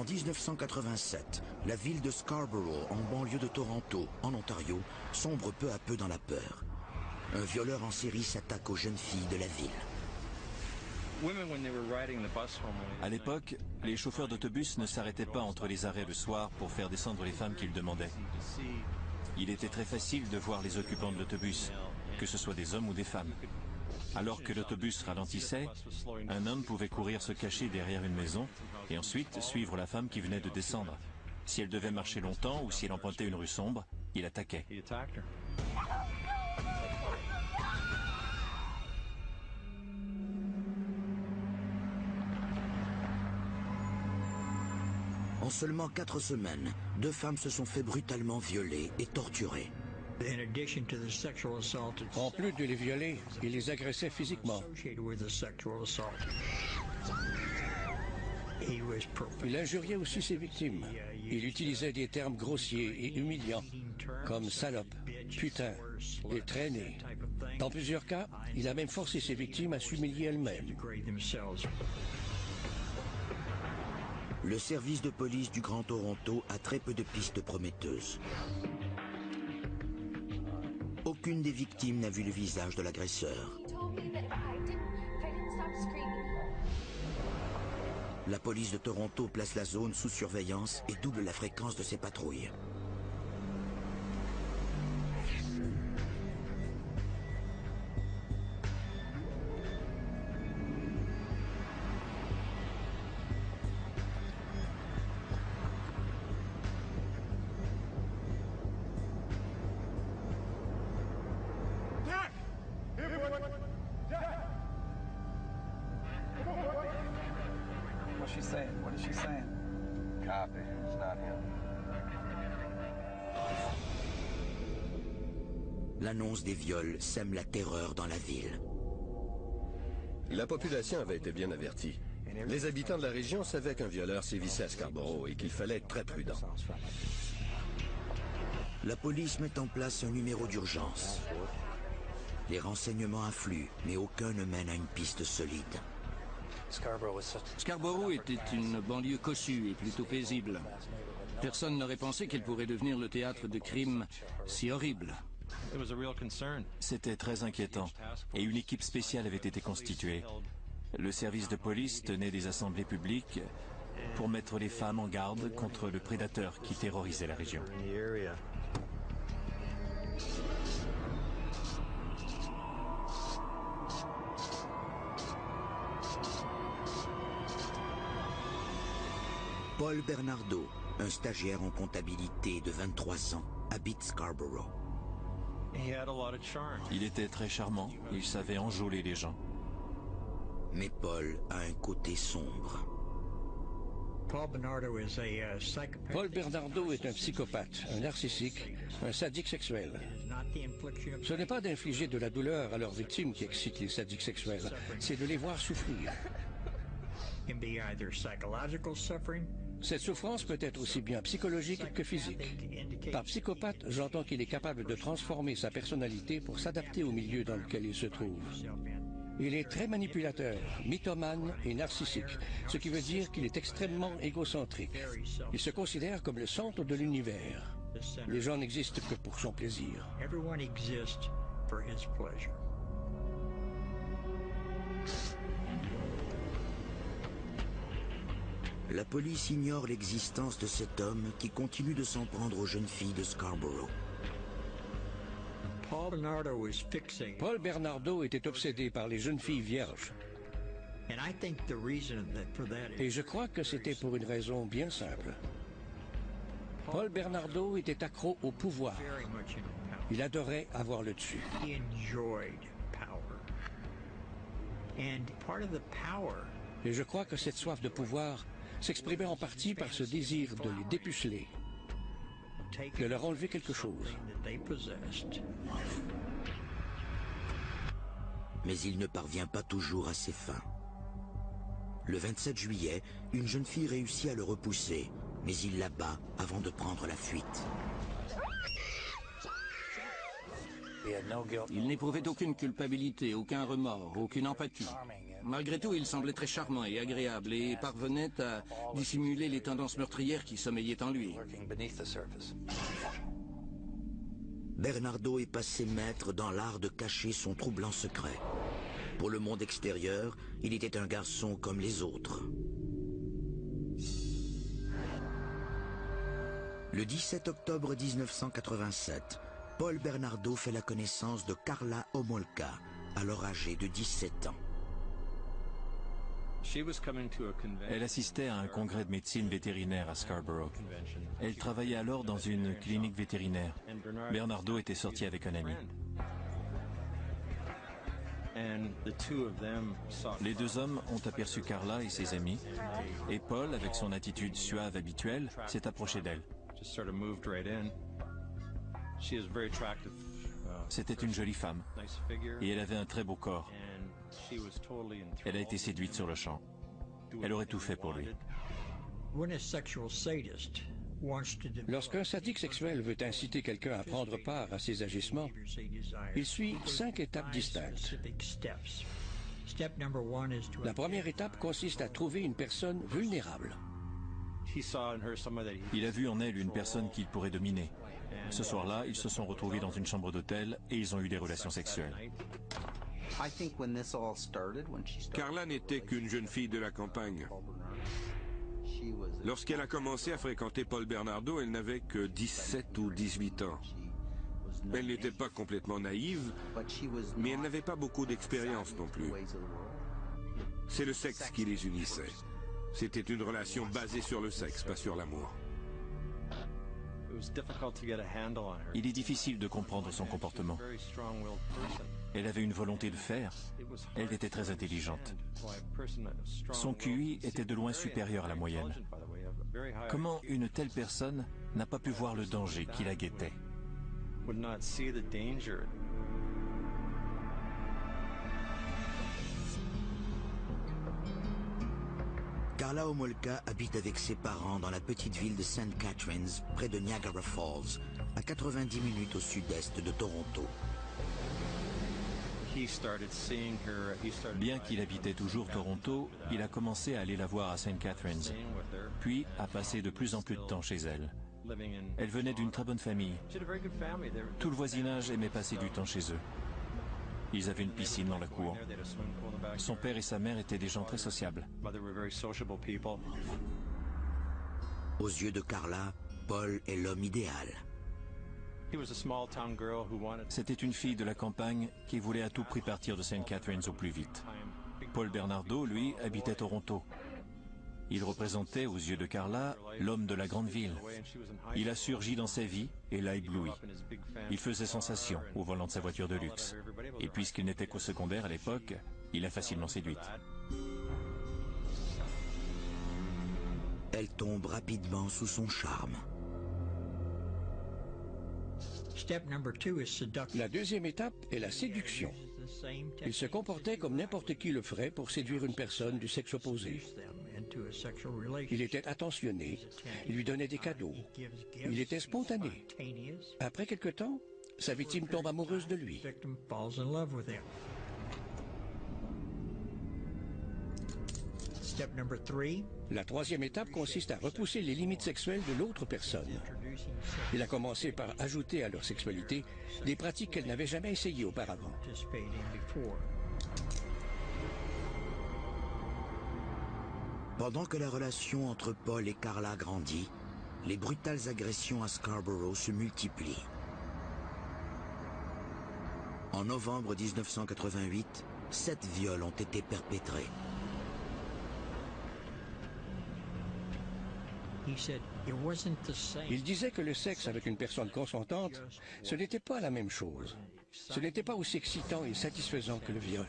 1987, la ville de Scarborough, en banlieue de Toronto, en Ontario, sombre peu à peu dans la peur. Un violeur en série s'attaque aux jeunes filles de la ville. À l'époque, les chauffeurs d'autobus ne s'arrêtaient pas entre les arrêts le soir pour faire descendre les femmes qu'ils demandaient. Il était très facile de voir les occupants de l'autobus, que ce soit des hommes ou des femmes. Alors que l'autobus ralentissait, un homme pouvait courir se cacher derrière une maison et ensuite suivre la femme qui venait de descendre. Si elle devait marcher longtemps ou si elle empruntait une rue sombre, il attaquait. En seulement 4 semaines, 2 femmes se sont fait brutalement violer et torturer. En plus de les violer, il les agressait physiquement. Il injuriait aussi ses victimes. Il utilisait des termes grossiers et humiliants, comme salope, putain, et traîner. Dans plusieurs cas, il a même forcé ses victimes à s'humilier elles-mêmes. Le service de police du Grand Toronto a très peu de pistes prometteuses. Aucune des victimes n'a vu le visage de l'agresseur. La police de Toronto place la zone sous surveillance et double la fréquence de ses patrouilles. L'annonce des viols sème la terreur dans la ville. La population avait été bien avertie. Les habitants de la région savaient qu'un violeur sévissait à Scarborough et qu'il fallait être très prudent. La police met en place un numéro d'urgence. Les renseignements affluent, mais aucun ne mène à une piste solide. Scarborough était une banlieue cossue et plutôt paisible. Personne n'aurait pensé qu'elle pourrait devenir le théâtre de crimes si horribles. C'était très inquiétant et une équipe spéciale avait été constituée. Le service de police tenait des assemblées publiques pour mettre les femmes en garde contre le prédateur qui terrorisait la région. Paul Bernardo, un stagiaire en comptabilité de 23 ans, habite Scarborough. Il était très charmant, il savait enjôler les gens. Mais Paul a un côté sombre. Paul Bernardo est un psychopathe, un narcissique, un sadique sexuel. Ce n'est pas d'infliger de la douleur à leurs victimes qui excite les sadiques sexuels, c'est de les voir souffrir. Cette souffrance peut être aussi bien psychologique que physique. Par psychopathe, j'entends qu'il est capable de transformer sa personnalité pour s'adapter au milieu dans lequel il se trouve. Il est très manipulateur, mythomane et narcissique, ce qui veut dire qu'il est extrêmement égocentrique. Il se considère comme le centre de l'univers. Les gens n'existent que pour son plaisir. La police ignore l'existence de cet homme qui continue de s'en prendre aux jeunes filles de Scarborough. Paul Bernardo était obsédé par les jeunes filles vierges. Et je crois que c'était pour une raison bien simple. Paul Bernardo était accro au pouvoir. Il adorait avoir le dessus. Et je crois que cette soif de pouvoir s'exprimait en partie par ce désir de les dépuceler, de leur enlever quelque chose. Mais il ne parvient pas toujours à ses fins. Le 27 juillet, une jeune fille réussit à le repousser, mais il la bat avant de prendre la fuite. Il n'éprouvait aucune culpabilité, aucun remords, aucune empathie. Malgré tout, il semblait très charmant et agréable et parvenait à dissimuler les tendances meurtrières qui sommeillaient en lui. Bernardo est passé maître dans l'art de cacher son troublant secret. Pour le monde extérieur, il était un garçon comme les autres. Le 17 octobre 1987, Paul Bernardo fait la connaissance de Karla Homolka, alors âgée de 17 ans. Elle assistait à un congrès de médecine vétérinaire à Scarborough. Elle travaillait alors dans une clinique vétérinaire. Bernardo était sorti avec un ami. Les deux hommes ont aperçu Karla et ses amis, et Paul, avec son attitude suave habituelle, s'est approché d'elle. C'était une jolie femme, et elle avait un très beau corps. Elle a été séduite sur le champ. Elle aurait tout fait pour lui. Lorsqu'un sadique sexuel veut inciter quelqu'un à prendre part à ses agissements, il suit 5 étapes distinctes. La première étape consiste à trouver une personne vulnérable. Il a vu en elle une personne qu'il pourrait dominer. Ce soir-là, ils se sont retrouvés dans une chambre d'hôtel et ils ont eu des relations sexuelles. Karla n'était qu'une jeune fille de la campagne. Lorsqu'elle a commencé à fréquenter Paul Bernardo, elle n'avait que 17 ou 18 ans. Elle n'était pas complètement naïve, mais elle n'avait pas beaucoup d'expérience non plus. C'est le sexe qui les unissait. C'était une relation basée sur le sexe, pas sur l'amour. Il est difficile de comprendre son comportement. Elle avait une volonté de faire. Elle était très intelligente. Son QI était de loin supérieur à la moyenne. Comment une telle personne n'a pas pu voir le danger qui la guettait? Karla Homolka habite avec ses parents dans la petite ville de St. Catharines, près de Niagara Falls, à 90 minutes au sud-est de Toronto. Bien qu'il habitait toujours Toronto, il a commencé à aller la voir à St. Catharines, puis à passer de plus en plus de temps chez elle. Elle venait d'une très bonne famille. Tout le voisinage aimait passer du temps chez eux. Ils avaient une piscine dans la cour. Son père et sa mère étaient des gens très sociables. Aux yeux de Karla, Paul est l'homme idéal. C'était une fille de la campagne qui voulait à tout prix partir de St. Catharines au plus vite. Paul Bernardo, lui, habitait Toronto. Il représentait, aux yeux de Karla, l'homme de la grande ville. Il a surgi dans sa vie et l'a ébloui. Il faisait sensation au volant de sa voiture de luxe. Et puisqu'il n'était qu'au secondaire à l'époque, il l'a facilement séduite. Elle tombe rapidement sous son charme. La deuxième étape est la séduction. Il se comportait comme n'importe qui le ferait pour séduire une personne du sexe opposé. Il était attentionné, il lui donnait des cadeaux, il était spontané. Après quelque temps, sa victime tombe amoureuse de lui. La troisième étape consiste à repousser les limites sexuelles de l'autre personne. Il a commencé par ajouter à leur sexualité des pratiques qu'elle n'avait jamais essayées auparavant. Pendant que la relation entre Paul et Karla grandit, les brutales agressions à Scarborough se multiplient. En novembre 1988, 7 viols ont été perpétrés. Il disait que le sexe avec une personne consentante, ce n'était pas la même chose. Ce n'était pas aussi excitant et satisfaisant que le viol.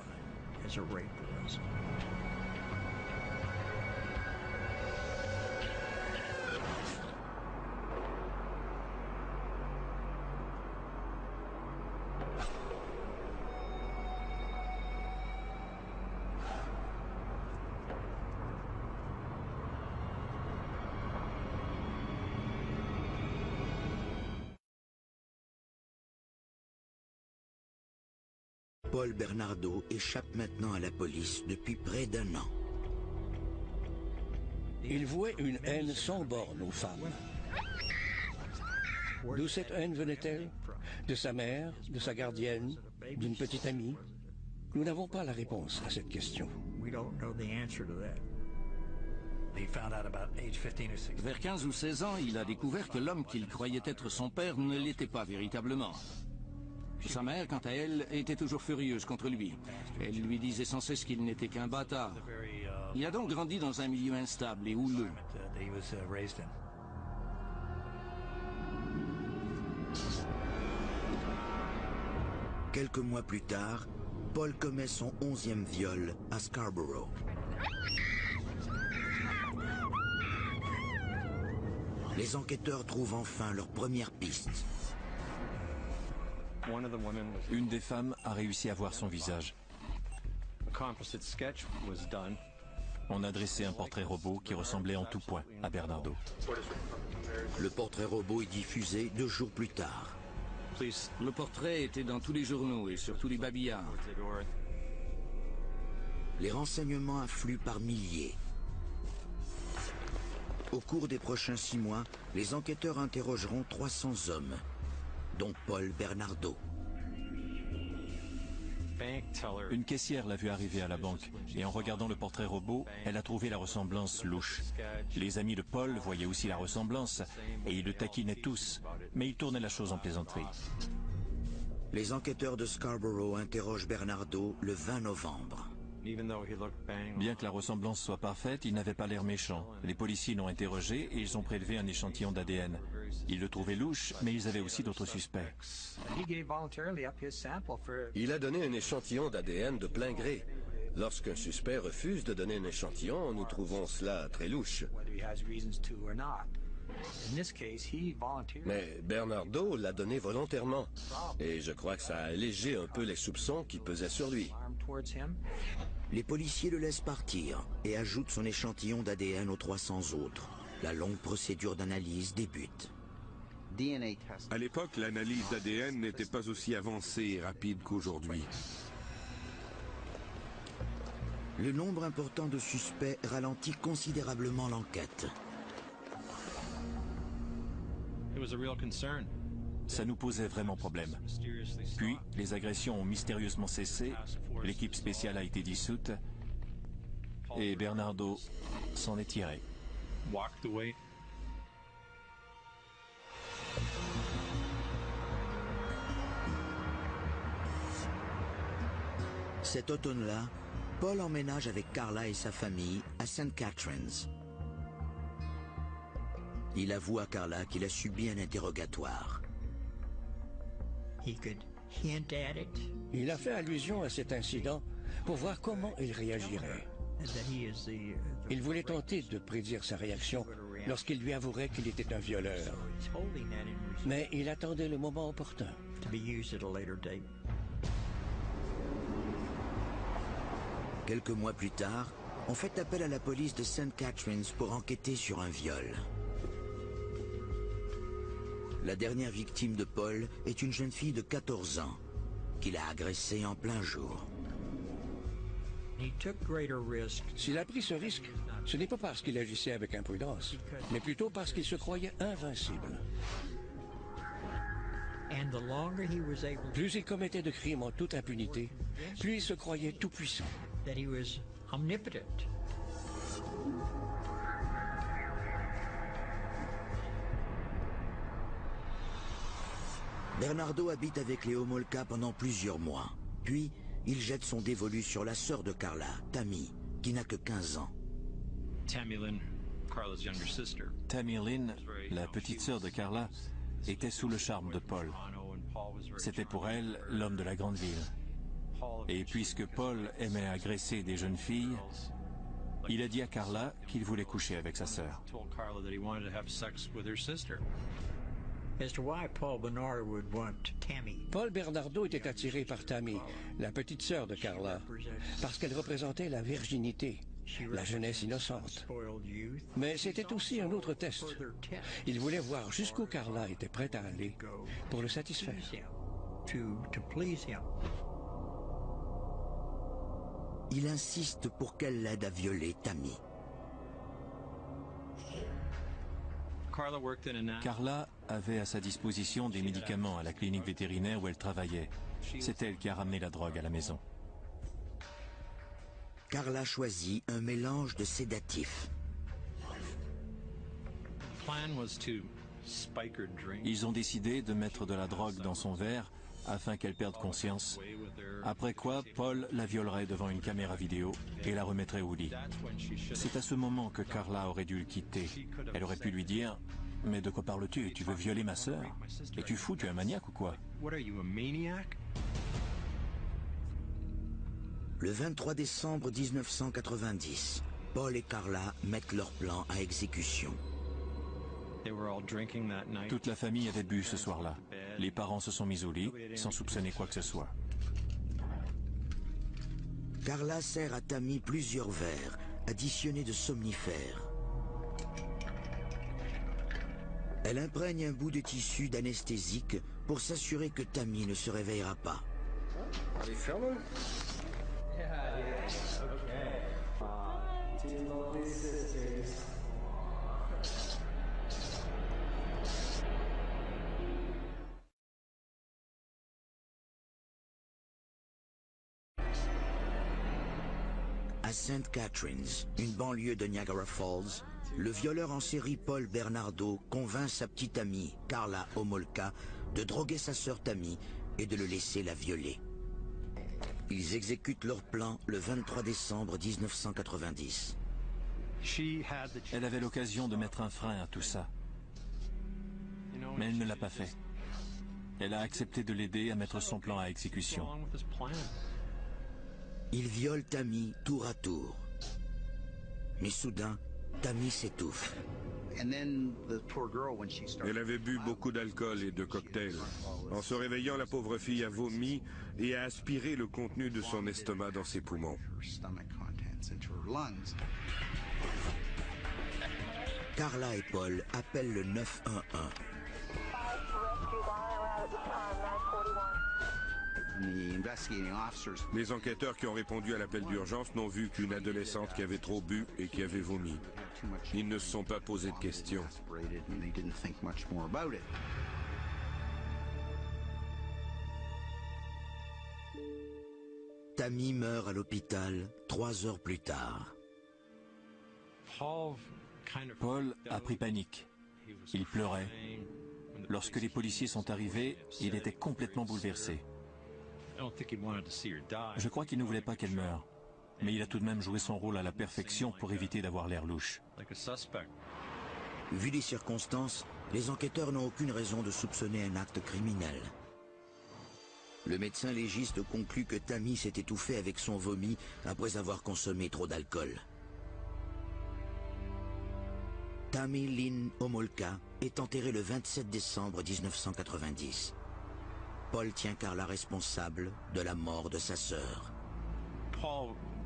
Paul Bernardo échappe maintenant à la police depuis près d'1 an. Il vouait une haine sans borne aux femmes. D'où cette haine venait-elle? De sa mère, de sa gardienne, d'une petite amie? Nous n'avons pas la réponse à cette question. Vers 15 ou 16 ans, il a découvert que l'homme qu'il croyait être son père ne l'était pas véritablement. Sa mère, quant à elle, était toujours furieuse contre lui. Elle lui disait sans cesse qu'il n'était qu'un bâtard. Il a donc grandi dans un milieu instable et houleux. Quelques mois plus tard, Paul commet son 11e viol à Scarborough. Les enquêteurs trouvent enfin leur première piste. Une des femmes a réussi à voir son visage. On a dressé un portrait robot qui ressemblait en tout point à Bernardo. Le portrait robot est diffusé 2 jours plus tard. Le portrait était dans tous les journaux et sur tous les babillards. Les renseignements affluent par milliers. Au cours des prochains 6 mois, les enquêteurs interrogeront 300 hommes, dont Paul Bernardo. Une caissière l'a vu arriver à la banque et en regardant le portrait robot, elle a trouvé la ressemblance louche. Les amis de Paul voyaient aussi la ressemblance et ils le taquinaient tous, mais ils tournaient la chose en plaisanterie. Les enquêteurs de Scarborough interrogent Bernardo le 20 novembre. Bien que la ressemblance soit parfaite, il n'avait pas l'air méchant. Les policiers l'ont interrogé et ils ont prélevé un échantillon d'ADN. Ils le trouvaient louche, mais ils avaient aussi d'autres suspects. Il a donné un échantillon d'ADN de plein gré. Lorsqu'un suspect refuse de donner un échantillon, nous trouvons cela très louche. Mais Bernardo l'a donné volontairement. Et je crois que ça a allégé un peu les soupçons qui pesaient sur lui. Les policiers le laissent partir et ajoutent son échantillon d'ADN aux 300 autres. La longue procédure d'analyse débute. À l'époque, l'analyse d'ADN n'était pas aussi avancée et rapide qu'aujourd'hui. Le nombre important de suspects ralentit considérablement l'enquête. Ça nous posait vraiment problème. Puis, les agressions ont mystérieusement cessé, l'équipe spéciale a été dissoute et Bernardo s'en est tiré. Cet automne-là, Paul emménage avec Carla et sa famille à St. Catharines. Il avoue à Carla qu'il a subi un interrogatoire. Il a fait allusion à cet incident pour voir comment il réagirait. Il voulait tenter de prédire sa réaction lorsqu'il lui avouerait qu'il était un violeur. Mais il attendait le moment opportun. Quelques mois plus tard, on fait appel à la police de St. Catharines pour enquêter sur un viol. La dernière victime de Paul est une jeune fille de 14 ans qu'il a agressée en plein jour. S'il a pris ce risque, ce n'est pas parce qu'il agissait avec imprudence, mais plutôt parce qu'il se croyait invincible. Plus il commettait de crimes en toute impunité, plus il se croyait tout-puissant. Bernardo habite avec les Homolka pendant plusieurs mois. Puis, il jette son dévolu sur la sœur de Carla, Tammy, qui n'a que 15 ans. Tammy Lynn, la petite sœur de Carla, était sous le charme de Paul. C'était pour elle l'homme de la grande ville. Et puisque Paul aimait agresser des jeunes filles, il a dit à Carla qu'il voulait coucher avec sa sœur. Paul Bernardo était attiré par Tammy, la petite sœur de Carla, parce qu'elle représentait la virginité, la jeunesse innocente. Mais c'était aussi un autre test. Il voulait voir jusqu'où Carla était prête à aller pour le satisfaire. il insiste pour qu'elle l'aide à violer Tammy. Carla avait à sa disposition des médicaments à la clinique vétérinaire où elle travaillait. C'est elle qui a ramené la drogue à la maison. Carla choisit un mélange de sédatifs. Ils ont décidé de mettre de la drogue dans son verre afin qu'elle perde conscience. Après quoi, Paul la violerait devant une caméra vidéo et la remettrait au lit. C'est à ce moment que Carla aurait dû le quitter. Elle aurait pu lui dire « Mais de quoi parles-tu? Tu veux violer ma sœur? Es-tu fou? Tu es un maniaque ou quoi ?» Le 23 décembre 1990, Paul et Carla mettent leur plan à exécution. Toute la famille avait bu ce soir-là. Les parents se sont mis au lit sans soupçonner quoi que ce soit. Carla sert à Tammy plusieurs verres, additionnés de somnifères. Elle imprègne un bout de tissu d'anesthésique pour s'assurer que Tammy ne se réveillera pas. À St. Catharines, une banlieue de Niagara Falls, le violeur en série Paul Bernardo convainc sa petite amie, Carla Homolka, de droguer sa sœur Tammy et de le laisser la violer. Ils exécutent leur plan le 23 décembre 1990. Elle avait l'occasion de mettre un frein à tout ça. Mais elle ne l'a pas fait. Elle a accepté de l'aider à mettre son plan à exécution. Ils violent Tammy tour à tour. Mais soudain, Tammy s'étouffe. Elle avait bu beaucoup d'alcool et de cocktails. En se réveillant, la pauvre fille a vomi et a aspiré le contenu de son estomac dans ses poumons. Carla et Paul appellent le 911. Les enquêteurs qui ont répondu à l'appel d'urgence n'ont vu qu'une adolescente qui avait trop bu et qui avait vomi. Ils ne se sont pas posé de questions. Tammy meurt à l'hôpital 3 heures plus tard. Paul a pris panique. Il pleurait. Lorsque les policiers sont arrivés, il était complètement bouleversé. Je crois qu'il ne voulait pas qu'elle meure, mais il a tout de même joué son rôle à la perfection pour éviter d'avoir l'air louche. Vu les circonstances, les enquêteurs n'ont aucune raison de soupçonner un acte criminel. Le médecin légiste conclut que Tammy s'est étouffée avec son vomi après avoir consommé trop d'alcool. Tammy Lynn Homolka est enterrée le 27 décembre 1990. Paul tient Carla responsable de la mort de sa sœur.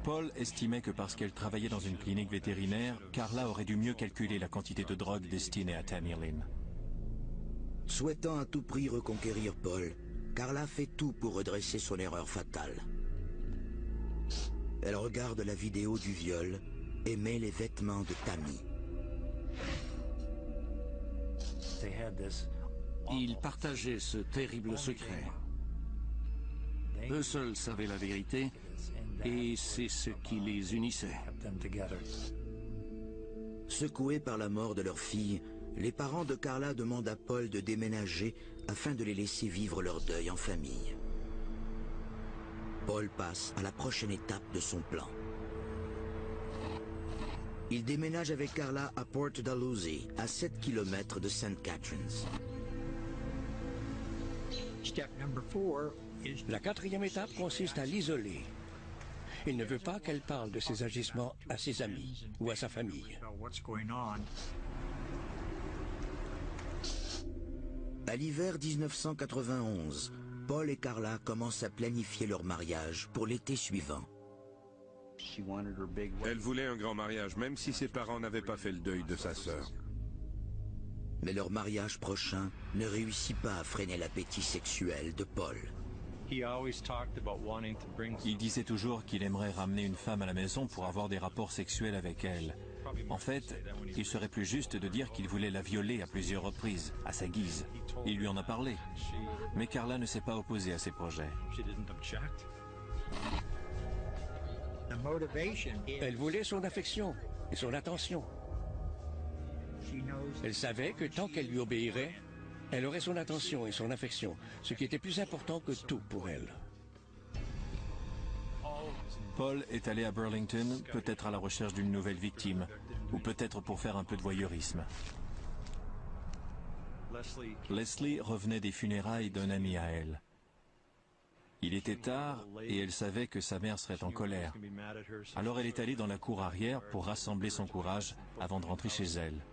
Paul estimait que parce qu'elle travaillait dans une clinique vétérinaire, Carla aurait dû mieux calculer la quantité de drogue destinée à Tammy Lynn. Souhaitant à tout prix reconquérir Paul, Carla fait tout pour redresser son erreur fatale. Elle regarde la vidéo du viol et met les vêtements de Tammy. Ils partageaient ce terrible secret. Eux seuls savaient la vérité, et c'est ce qui les unissait. Secoués par la mort de leur fille, les parents de Carla demandent à Paul de déménager afin de les laisser vivre leur deuil en famille. Paul passe à la prochaine étape de son plan. Il déménage avec Carla à Port Dalhousie, à 7 km de St. Catharines. La quatrième étape consiste à l'isoler. Il ne veut pas qu'elle parle de ses agissements à ses amis ou à sa famille. À l'hiver 1991, Paul et Carla commencent à planifier leur mariage pour l'été suivant. Elle voulait un grand mariage, même si ses parents n'avaient pas fait le deuil de sa sœur. Mais leur mariage prochain ne réussit pas à freiner l'appétit sexuel de Paul. Il disait toujours qu'il aimerait ramener une femme à la maison pour avoir des rapports sexuels avec elle. En fait, il serait plus juste de dire qu'il voulait la violer à plusieurs reprises, à sa guise. Il lui en a parlé. Mais Carla ne s'est pas opposée à ses projets. Elle voulait son affection et son attention. Elle savait que tant qu'elle lui obéirait, elle aurait son attention et son affection, ce qui était plus important que tout pour elle. Paul est allé à Burlington, peut-être à la recherche d'une nouvelle victime, ou peut-être pour faire un peu de voyeurisme. Leslie revenait des funérailles d'un ami à elle. Il était tard et elle savait que sa mère serait en colère. Alors elle est allée dans la cour arrière pour rassembler son courage avant de rentrer chez elle.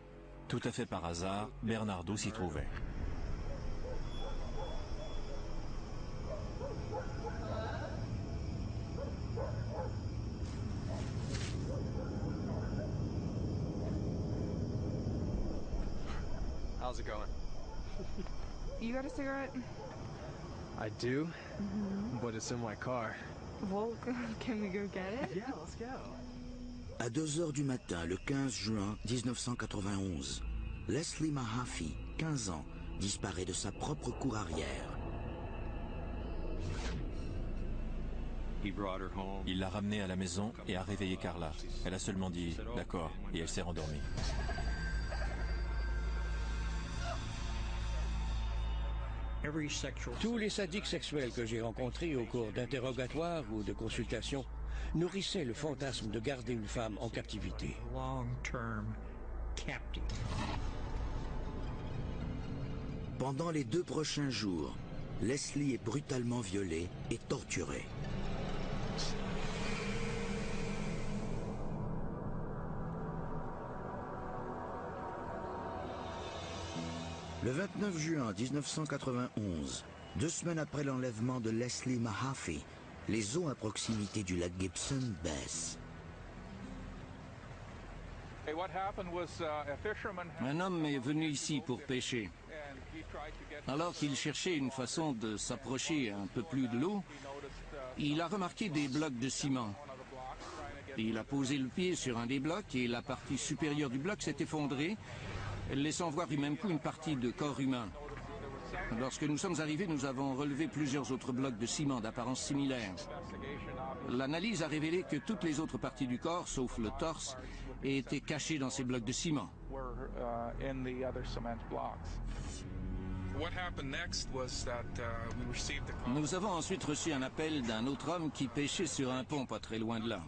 Tout à fait par hasard, Bernardo s'y trouvait. How's it going? You got a cigarette? I do, but it's in my car. Well, can we go get it? Yeah, let's go. À 2 heures du matin, le 15 juin 1991, Leslie Mahaffey, 15 ans, disparaît de sa propre cour arrière. Il l'a ramenée à la maison et a réveillé Carla. Elle a seulement dit « d'accord » et elle s'est rendormie. Tous les sadiques sexuels que j'ai rencontrés au cours d'interrogatoires ou de consultations nourrissaient le fantasme de garder une femme en captivité. Pendant les 2 prochains jours, Leslie est brutalement violée et torturée. Le 29 juin 1991, 2 semaines après l'enlèvement de Leslie Mahaffey, les eaux à proximité du lac Gibson baissent. Un homme est venu ici pour pêcher. Alors qu'il cherchait une façon de s'approcher un peu plus de l'eau, il a remarqué des blocs de ciment. Il a posé le pied sur un des blocs et la partie supérieure du bloc s'est effondrée, laissant voir du même coup une partie de corps humain. Lorsque nous sommes arrivés, nous avons relevé plusieurs autres blocs de ciment d'apparence similaire. L'analyse a révélé que toutes les autres parties du corps, sauf le torse, étaient cachées dans ces blocs de ciment. Nous avons ensuite reçu un appel d'un autre homme qui pêchait sur un pont pas très loin de là.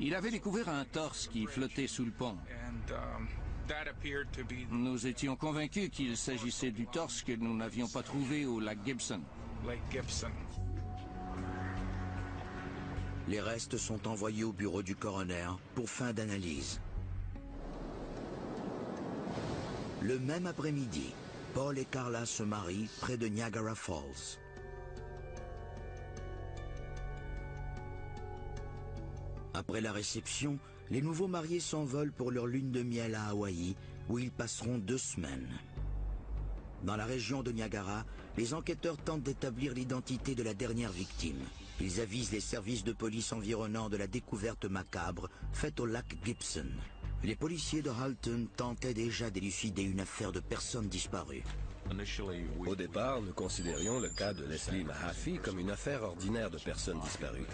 Il avait découvert un torse qui flottait sous le pont. Nous étions convaincus qu'il s'agissait du torse que nous n'avions pas trouvé au lac Gibson. Les restes sont envoyés au bureau du coroner pour fin d'analyse. Le même après-midi, Paul et Carla se marient près de Niagara Falls. Après la réception, les nouveaux mariés s'envolent pour leur lune de miel à Hawaï, où ils passeront 2 semaines. Dans la région de Niagara, les enquêteurs tentent d'établir l'identité de la dernière victime. Ils avisent les services de police environnants de la découverte macabre faite au lac Gibson. Les policiers de Halton tentaient déjà d'élucider une affaire de personnes disparues. Au départ, nous considérions le cas de Leslie Mahaffey comme une affaire ordinaire de personnes disparues.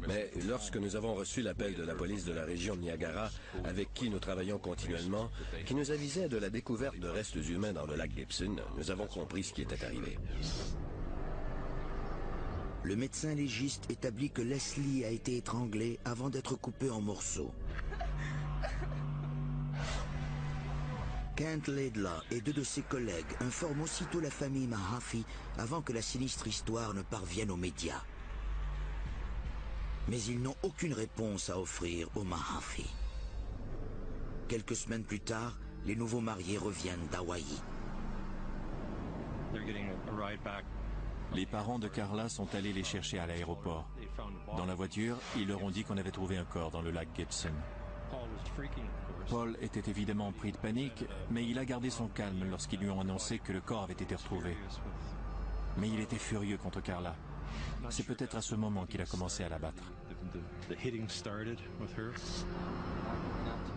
Mais lorsque nous avons reçu l'appel de la police de la région de Niagara, avec qui nous travaillons continuellement, qui nous avisait de la découverte de restes humains dans le lac Gibson, nous avons compris ce qui était arrivé. Le médecin légiste établit que Leslie a été étranglée avant d'être coupée en morceaux. Kent Laidlaw et 2 de ses collègues informent aussitôt la famille Mahaffey avant que la sinistre histoire ne parvienne aux médias. Mais ils n'ont aucune réponse à offrir aux Mahaffey. Quelques semaines plus tard, les nouveaux mariés reviennent d'Hawaï. Les parents de Carla sont allés les chercher à l'aéroport. Dans la voiture, ils leur ont dit qu'on avait trouvé un corps dans le lac Gibson. Paul était évidemment pris de panique, mais il a gardé son calme lorsqu'ils lui ont annoncé que le corps avait été retrouvé. Mais il était furieux contre Carla. C'est peut-être à ce moment qu'il a commencé à la battre.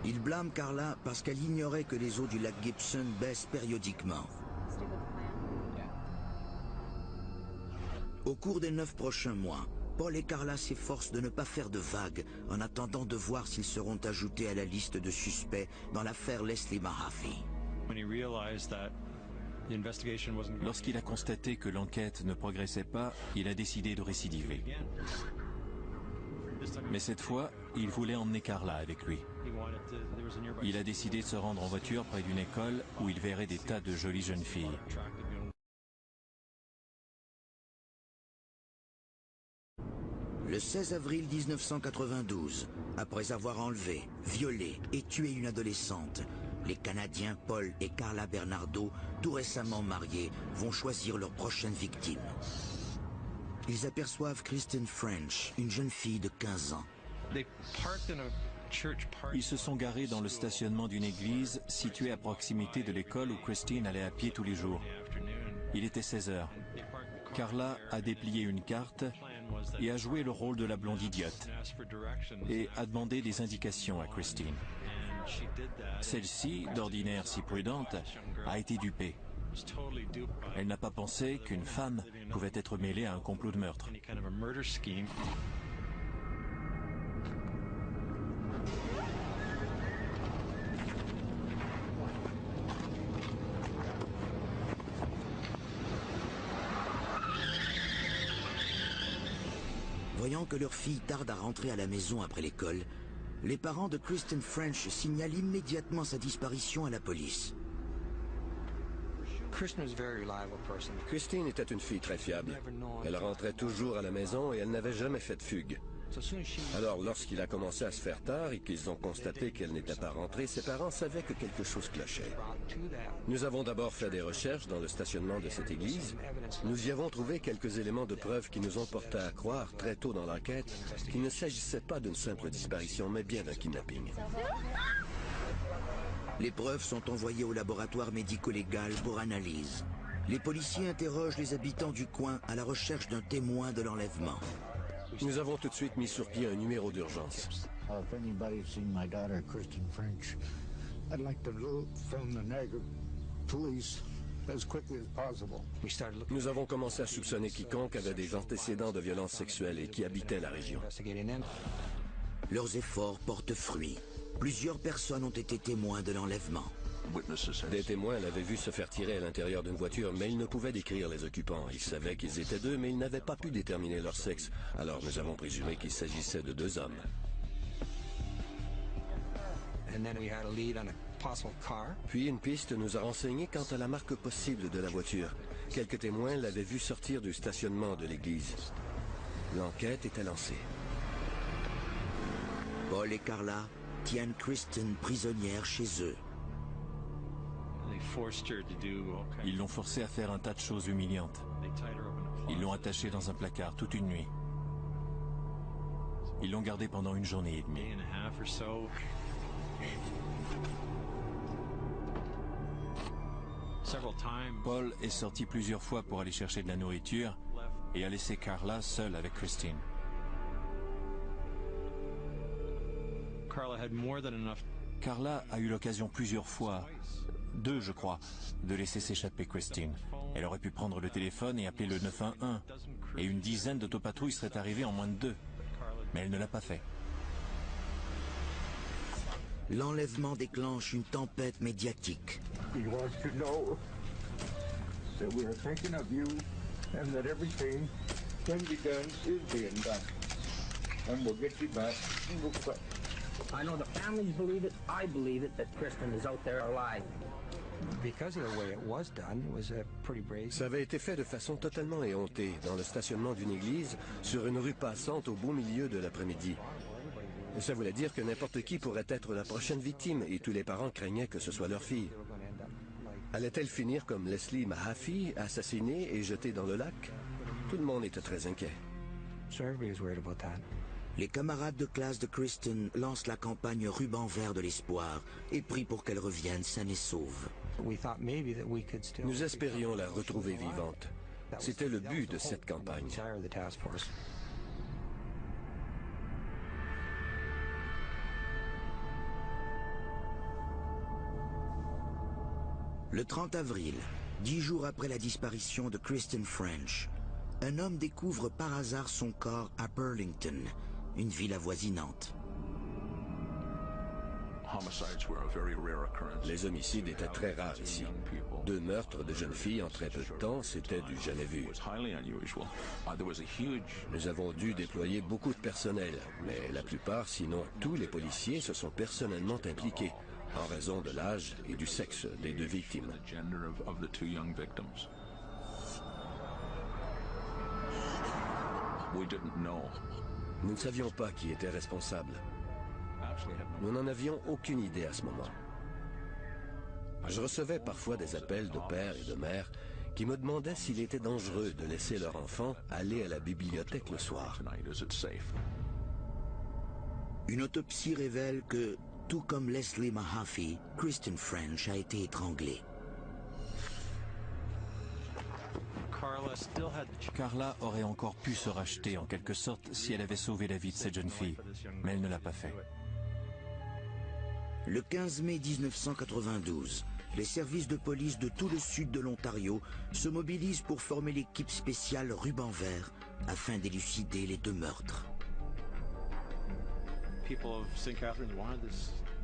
Il blâme Carla parce qu'elle ignorait que les eaux du lac Gibson baissent périodiquement. Au cours des 9 prochains mois, Paul et Carla s'efforcent de ne pas faire de vagues en attendant de voir s'ils seront ajoutés à la liste de suspects dans l'affaire Leslie Mahaffey. Lorsqu'il a constaté que l'enquête ne progressait pas, il a décidé de récidiver. Mais cette fois, il voulait emmener Carla avec lui. Il a décidé de se rendre en voiture près d'une école où il verrait des tas de jolies jeunes filles. Le 16 avril 1992, après avoir enlevé, violé et tué une adolescente, les Canadiens Paul et Carla Bernardo, tout récemment mariés, vont choisir leur prochaine victime. Ils aperçoivent Kristen French, une jeune fille de 15 ans. Ils se sont garés dans le stationnement d'une église située à proximité de l'école où Christine allait à pied tous les jours. Il était 16 heures. Carla a déplié une carte et a joué le rôle de la blonde idiote et a demandé des indications à Christine. Celle-ci, d'ordinaire si prudente, a été dupée. Elle n'a pas pensé qu'une femme pouvait être mêlée à un complot de meurtre. Voyant que leur fille tarde à rentrer à la maison après l'école, les parents de Kristen French signalent immédiatement sa disparition à la police. Christine était une fille très fiable. Elle rentrait toujours à la maison et elle n'avait jamais fait de fugue. Alors, lorsqu'il a commencé à se faire tard et qu'ils ont constaté qu'elle n'était pas rentrée, ses parents savaient que quelque chose clochait. Nous avons d'abord fait des recherches dans le stationnement de cette église. Nous y avons trouvé quelques éléments de preuve qui nous ont porté à croire, très tôt dans l'enquête, qu'il ne s'agissait pas d'une simple disparition, mais bien d'un kidnapping. Les preuves sont envoyées au laboratoire médico-légal pour analyse. Les policiers interrogent les habitants du coin à la recherche d'un témoin de l'enlèvement. Nous avons tout de suite mis sur pied un numéro d'urgence. If anybody's seen my daughter, Kristen French, I'd like to phone the Niagara police as quickly as possible. Nous avons commencé à soupçonner quiconque avait des antécédents de violences sexuelles et qui habitait la région. Leurs efforts portent fruit. Plusieurs personnes ont été témoins de l'enlèvement. Des témoins l'avaient vu se faire tirer à l'intérieur d'une voiture, mais ils ne pouvaient décrire les occupants. Ils savaient qu'ils étaient deux, mais ils n'avaient pas pu déterminer leur sexe. Alors nous avons présumé qu'il s'agissait de deux hommes. Puis une piste nous a renseigné quant à la marque possible de la voiture. Quelques témoins l'avaient vu sortir du stationnement de l'église. L'enquête était lancée. Paul et Carla tiennent Kristen prisonnière chez eux. Ils l'ont forcée à faire un tas de choses humiliantes. Ils l'ont attachée dans un placard toute une nuit. Ils l'ont gardée pendant une journée et demie. Paul est sorti plusieurs fois pour aller chercher de la nourriture et a laissé Carla seule avec Christine. Carla a eu l'occasion plusieurs fois, deux je crois, de laisser s'échapper Christine. Elle aurait pu prendre le téléphone et appeler le 911, et une dizaine d'autopatrouilles seraient arrivées en moins de 2. Mais elle ne l'a pas fait. L'enlèvement déclenche une tempête médiatique. He wants to know that we are thinking of you and that everything can be done is being done. And we'll get you back real quick. I know the families believe it. I believe it that Kristen is out there alive. Ça avait été fait de façon totalement éhontée, dans le stationnement d'une église, sur une rue passante au beau milieu de l'après-midi. Ça voulait dire que n'importe qui pourrait être la prochaine victime, et tous les parents craignaient que ce soit leur fille. Allait-elle finir comme Leslie Mahaffey, assassinée et jetée dans le lac? Tout le monde était très inquiet. Les camarades de classe de Kristen lancent la campagne Ruban vert de l'espoir et prient pour qu'elle revienne saine et sauve. Nous espérions la retrouver vivante. C'était le but de cette campagne. Le 30 avril, 10 jours après la disparition de Kristen French, un homme découvre par hasard son corps à Burlington, une ville avoisinante. Les homicides étaient très rares ici. 2 meurtres de jeunes filles en très peu de temps, c'était du jamais vu. Nous avons dû déployer beaucoup de personnel, mais la plupart, sinon tous les policiers, se sont personnellement impliqués, en raison de l'âge et du sexe des 2 victimes. Nous ne savions pas qui était responsable. Nous n'en avions aucune idée à ce moment. Je recevais parfois des appels de pères et de mères qui me demandaient s'il était dangereux de laisser leur enfant aller à la bibliothèque le soir. Une autopsie révèle que, tout comme Leslie Mahaffey, Kristen French a été étranglée. Carla aurait encore pu se racheter en quelque sorte si elle avait sauvé la vie de cette jeune fille, mais elle ne l'a pas fait. Le 15 mai 1992, les services de police de tout le sud de l'Ontario se mobilisent pour former l'équipe spéciale Ruban Vert afin d'élucider les 2 meurtres.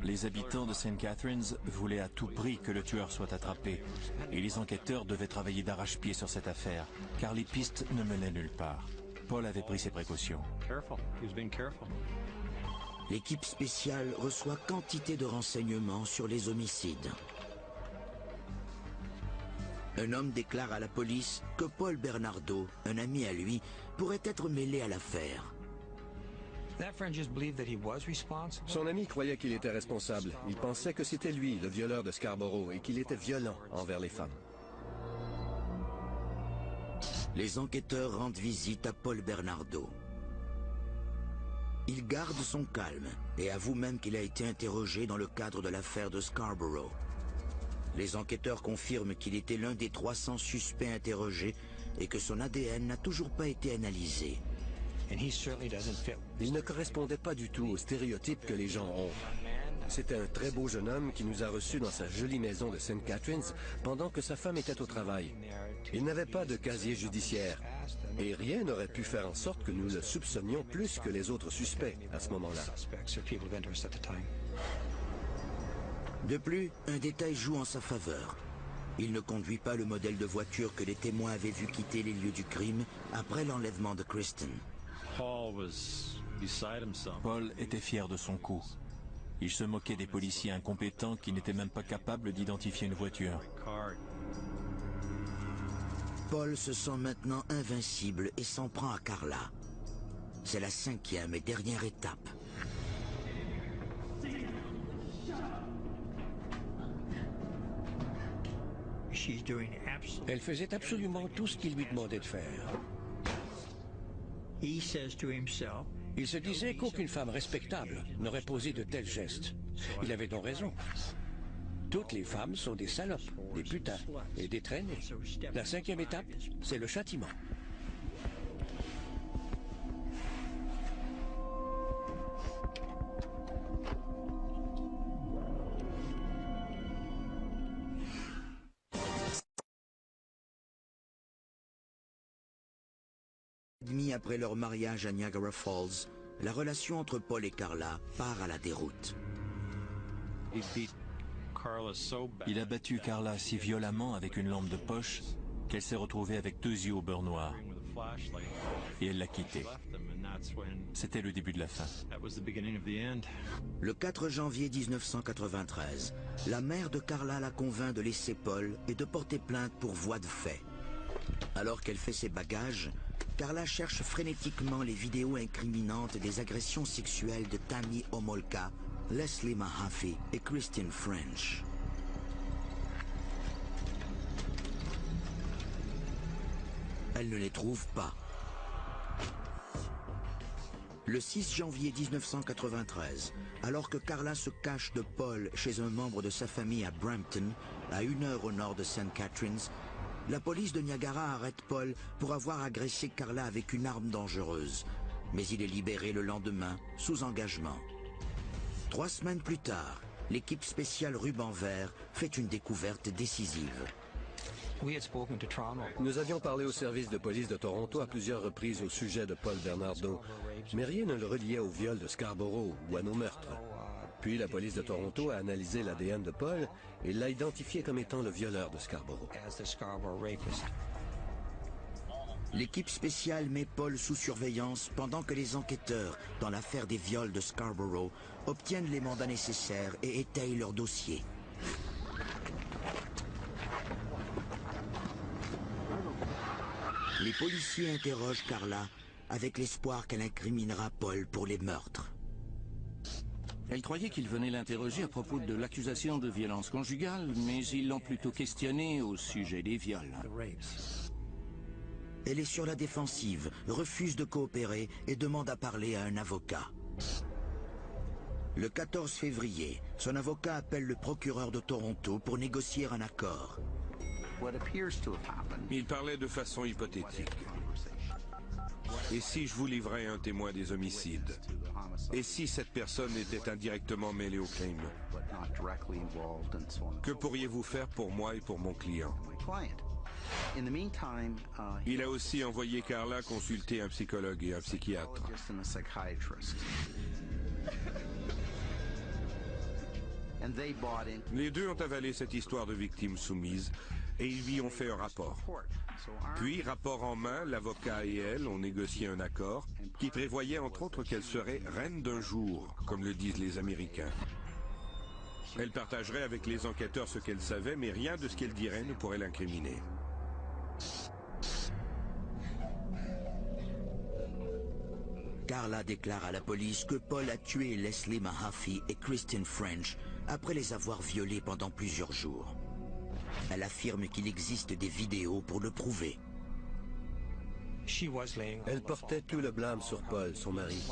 Les habitants de St. Catharines voulaient à tout prix que le tueur soit attrapé, et les enquêteurs devaient travailler d'arrache-pied sur cette affaire, car les pistes ne menaient nulle part. Paul avait pris ses précautions. L'équipe spéciale reçoit quantité de renseignements sur les homicides. Un homme déclare à la police que Paul Bernardo, un ami à lui, pourrait être mêlé à l'affaire. Son ami croyait qu'il était responsable. Il pensait que c'était lui, le violeur de Scarborough, et qu'il était violent envers les femmes. Les enquêteurs rendent visite à Paul Bernardo. Il garde son calme et avoue même qu'il a été interrogé dans le cadre de l'affaire de Scarborough. Les enquêteurs confirment qu'il était l'un des 300 suspects interrogés et que son ADN n'a toujours pas été analysé. Il ne correspondait pas du tout aux stéréotypes que les gens ont. C'était un très beau jeune homme qui nous a reçus dans sa jolie maison de St. Catharines pendant que sa femme était au travail. Il n'avait pas de casier judiciaire et rien n'aurait pu faire en sorte que nous le soupçonnions plus que les autres suspects à ce moment-là. De plus, un détail joue en sa faveur. Il ne conduit pas le modèle de voiture que les témoins avaient vu quitter les lieux du crime après l'enlèvement de Kristen. Paul était fier de son coup. Il se moquait des policiers incompétents qui n'étaient même pas capables d'identifier une voiture. Paul se sent maintenant invincible et s'en prend à Carla. C'est la 5e et dernière étape. Elle faisait absolument tout ce qu'il lui demandait de faire. Il se disait qu'aucune femme respectable n'aurait posé de tels gestes. Il avait donc raison. Toutes les femmes sont des salopes, des putains et des traînées. La 5e étape, c'est le châtiment. Demi après leur mariage à Niagara Falls, la relation entre Paul et Carla part à la déroute. Il a battu Carla si violemment avec une lampe de poche qu'elle s'est retrouvée avec 2 yeux au beurre noir. Et elle l'a quitté. C'était le début de la fin. Le 4 janvier 1993, la mère de Carla la convainc de laisser Paul et de porter plainte pour voie de fait. Alors qu'elle fait ses bagages, Carla cherche frénétiquement les vidéos incriminantes des agressions sexuelles de Tammy Homolka, Leslie Mahaffey et Kristen French. Elle ne les trouve pas. Le 6 janvier 1993, alors que Carla se cache de Paul chez un membre de sa famille à Brampton, à 1 heure au nord de St. Catharines, La police de Niagara arrête Paul pour avoir agressé Carla avec une arme dangereuse. Mais il est libéré le lendemain, sous engagement. 3 semaines plus tard, l'équipe spéciale Ruban Vert fait une découverte décisive. Nous avions parlé au service de police de Toronto à plusieurs reprises au sujet de Paul Bernardo, mais rien ne le reliait au viol de Scarborough ou à nos meurtres. Puis la police de Toronto a analysé l'ADN de Paul et l'a identifié comme étant le violeur de Scarborough. L'équipe spéciale met Paul sous surveillance pendant que les enquêteurs, dans l'affaire des viols de Scarborough, obtiennent les mandats nécessaires et étayent leur dossier. Les policiers interrogent Carla avec l'espoir qu'elle incriminera Paul pour les meurtres. Elle croyait qu'il venait l'interroger à propos de l'accusation de violence conjugale, mais ils l'ont plutôt questionné au sujet des viols. Elle est sur la défensive, refuse de coopérer et demande à parler à un avocat. Le 14 février, son avocat appelle le procureur de Toronto pour négocier un accord. Il parlait de façon hypothétique. Et si je vous livrais un témoin des homicides? Et si cette personne était indirectement mêlée au crime? Que pourriez-vous faire pour moi et pour mon client? Il a aussi envoyé Carla consulter un psychologue et un psychiatre. Les deux ont avalé cette histoire de victime soumise et ils lui ont fait un rapport. Puis, rapport en main, l'avocat et elle ont négocié un accord qui prévoyait entre autres qu'elle serait reine d'un jour, comme le disent les Américains. Elle partagerait avec les enquêteurs ce qu'elle savait, mais rien de ce qu'elle dirait ne pourrait l'incriminer. Carla déclare à la police que Paul a tué Leslie Mahaffey et Christine French après les avoir violés pendant plusieurs jours. Elle affirme qu'il existe des vidéos pour le prouver. Elle portait tout le blâme sur Paul, son mari.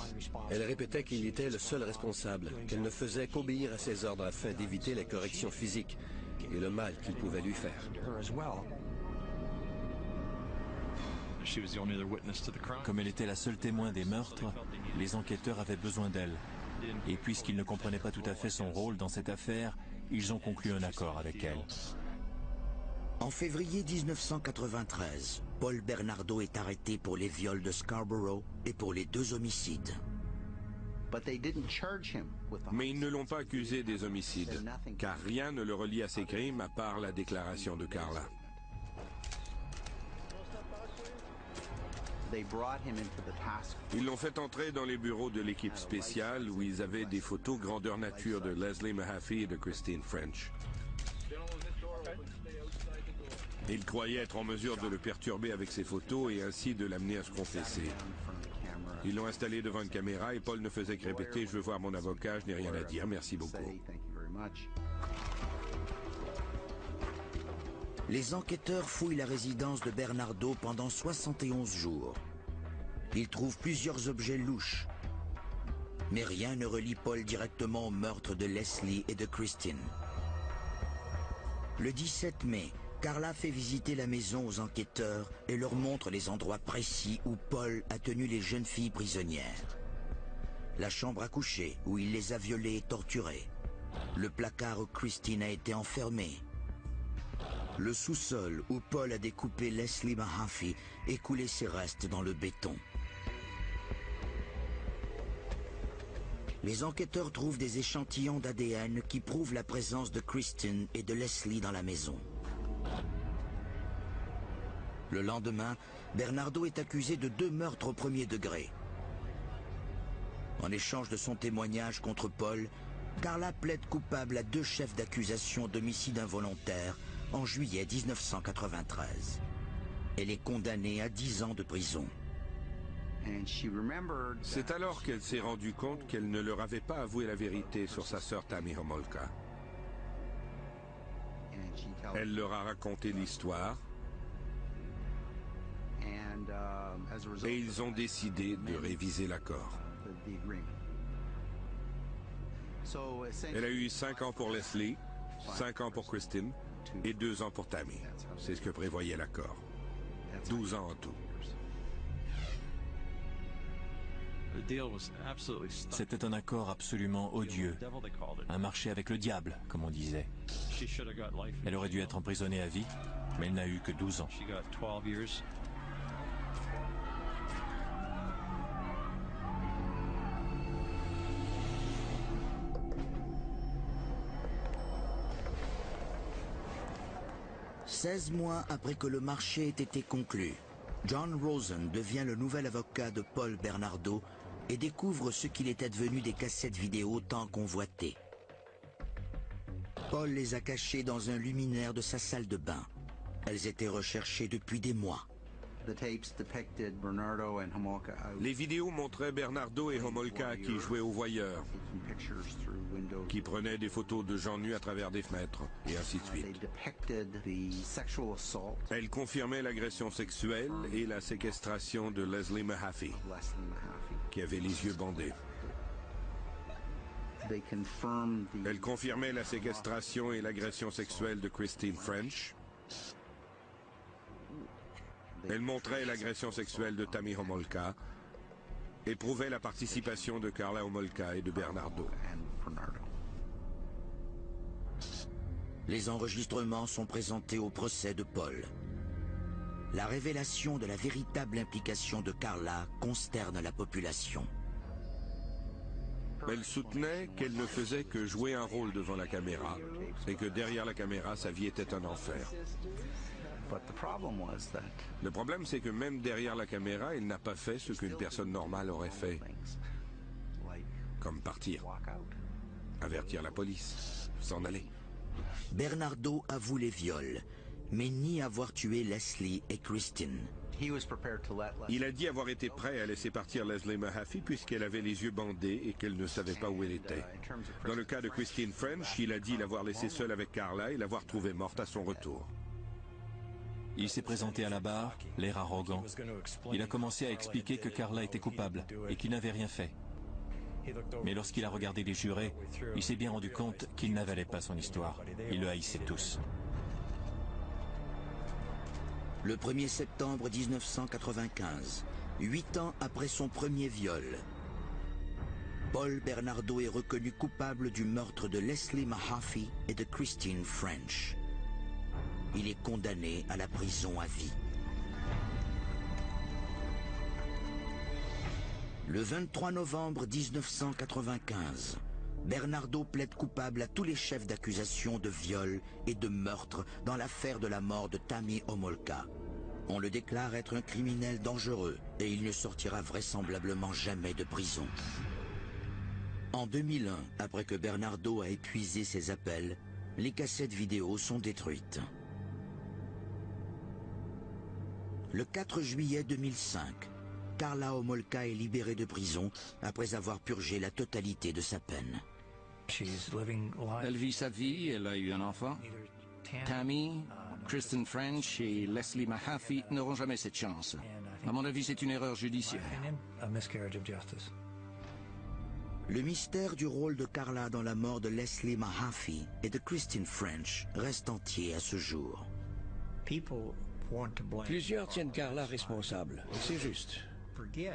Elle répétait qu'il était le seul responsable, qu'elle ne faisait qu'obéir à ses ordres afin d'éviter les corrections physiques et le mal qu'il pouvait lui faire. Comme elle était la seule témoin des meurtres, les enquêteurs avaient besoin d'elle. Et puisqu'ils ne comprenaient pas tout à fait son rôle dans cette affaire, ils ont conclu un accord avec elle. En février 1993, Paul Bernardo est arrêté pour les viols de Scarborough et pour les 2 homicides. Mais ils ne l'ont pas accusé des homicides, car rien ne le relie à ces crimes à part la déclaration de Carla. Ils l'ont fait entrer dans les bureaux de l'équipe spéciale où ils avaient des photos grandeur nature de Leslie Mahaffey et de Christine French. Ils croyaient être en mesure de le perturber avec ces photos et ainsi de l'amener à se confesser. Ils l'ont installé devant une caméra et Paul ne faisait que répéter « Je veux voir mon avocat, je n'ai rien à dire, merci beaucoup ». Les enquêteurs fouillent la résidence de Bernardo pendant 71 jours. Ils trouvent plusieurs objets louches. Mais rien ne relie Paul directement au meurtre de Leslie et de Christine. Le 17 mai, Carla fait visiter la maison aux enquêteurs et leur montre les endroits précis où Paul a tenu les jeunes filles prisonnières. La chambre à coucher où il les a violées et torturées. Le placard où Christine a été enfermée. Le sous-sol où Paul a découpé Leslie Mahaffey et coulé ses restes dans le béton. Les enquêteurs trouvent des échantillons d'ADN qui prouvent la présence de Christine et de Leslie dans la maison. Le lendemain, Bernardo est accusé de 2 meurtres au 1er degré. En échange de son témoignage contre Paul, Carla plaide coupable à 2 chefs d'accusation d'homicide involontaire en juillet 1993. Elle est condamnée à 10 ans de prison. C'est alors qu'elle s'est rendue compte qu'elle ne leur avait pas avoué la vérité sur sa sœur Tammy Homolka. Elle leur a raconté l'histoire et ils ont décidé de réviser l'accord. Elle a eu 5 ans pour Leslie, 5 ans pour Christine et 2 ans pour Tammy. C'est ce que prévoyait l'accord. 12 ans en tout. C'était un accord absolument odieux. Un marché avec le diable, comme on disait. Elle aurait dû être emprisonnée à vie, mais elle n'a eu que 12 ans. « 16 mois après que le marché ait été conclu, John Rosen devient le nouvel avocat de Paul Bernardo et découvre ce qu'il était devenu des cassettes vidéo tant convoitées. Paul les a cachées dans un luminaire de sa salle de bain. Elles étaient recherchées depuis des mois. Les vidéos montraient Bernardo et Homolka qui jouaient aux voyeurs, qui prenaient des photos de gens nus à travers des fenêtres, et ainsi de suite. Elles confirmaient l'agression sexuelle et la séquestration de Leslie Mahaffey, qui avait les yeux bandés. Elles confirmaient la séquestration et l'agression sexuelle de Christine French. Elle montrait l'agression sexuelle de Tammy Homolka et prouvait la participation de Karla Homolka et de Bernardo. Les enregistrements sont présentés au procès de Paul. La révélation de la véritable implication de Karla consterne la population. Elle soutenait qu'elle ne faisait que jouer un rôle devant la caméra et que derrière la caméra, sa vie était un enfer. Le problème, c'est que même derrière la caméra, elle n'a pas fait ce qu'une personne normale aurait fait. Comme partir, avertir la police, s'en aller. Bernardo avoue les viols, mais nie avoir tué Leslie et Christine. Il a dit avoir été prêt à laisser partir Leslie Mahaffey puisqu'elle avait les yeux bandés et qu'elle ne savait pas où elle était. Dans le cas de Christine French, il a dit l'avoir laissée seule avec Karla et l'avoir trouvée morte à son retour. Il s'est présenté à la barre, l'air arrogant. Il a commencé à expliquer que Karla était coupable et qu'il n'avait rien fait. Mais lorsqu'il a regardé les jurés, il s'est bien rendu compte qu'il n'avalait pas son histoire. Ils le haïssaient tous. Le 1er septembre 1995, 8 ans après son premier viol, Paul Bernardo est reconnu coupable du meurtre de Leslie Mahaffey et de Christine French. Il est condamné à la prison à vie. Le 23 novembre 1995, Bernardo plaide coupable à tous les chefs d'accusation de viol et de meurtre dans l'affaire de la mort de Tammy Homolka. On le déclare être un criminel dangereux et il ne sortira vraisemblablement jamais de prison. En 2001, après que Bernardo a épuisé ses appels, les cassettes vidéo sont détruites. Le 4 juillet 2005, Karla Homolka est libérée de prison après avoir purgé la totalité de sa peine. Elle vit sa vie, elle a eu un enfant. Tammy, Christine French et Leslie Mahaffey n'auront jamais cette chance. À mon avis, c'est une erreur judiciaire. Le mystère du rôle de Karla dans la mort de Leslie Mahaffey et de Christine French reste entier à ce jour. Plusieurs tiennent Karla responsable, c'est juste.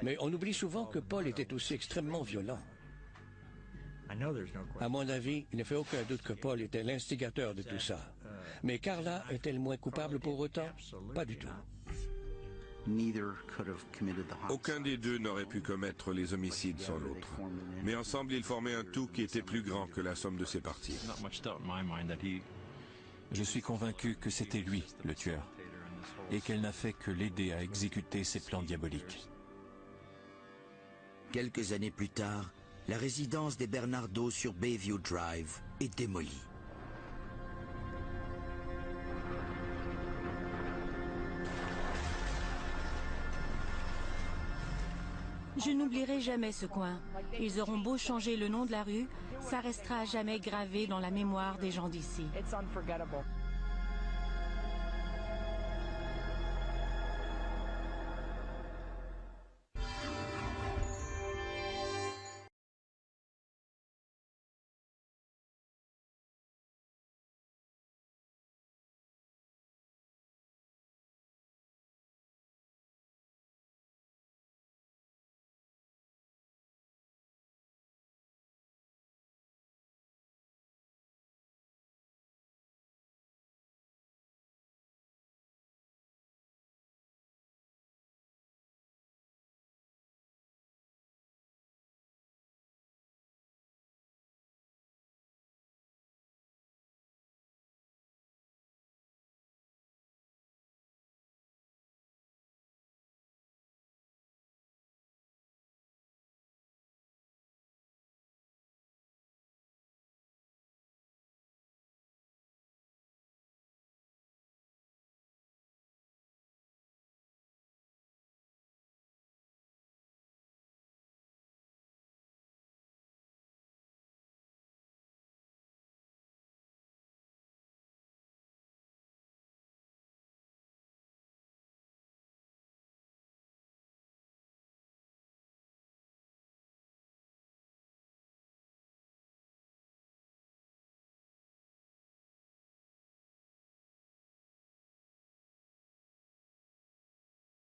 Mais on oublie souvent que Paul était aussi extrêmement violent. À mon avis, il ne fait aucun doute que Paul était l'instigateur de tout ça. Mais Karla est-elle moins coupable pour autant? Pas du tout. Aucun des deux n'aurait pu commettre les homicides sans l'autre. Mais ensemble, ils formaient un tout qui était plus grand que la somme de ses parties. Je suis convaincu que c'était lui, le tueur, et qu'elle n'a fait que l'aider à exécuter ses plans diaboliques. Quelques années plus tard, la résidence des Bernardo sur Bayview Drive est démolie. Je n'oublierai jamais ce coin. Ils auront beau changer le nom de la rue, ça restera à jamais gravé dans la mémoire des gens d'ici.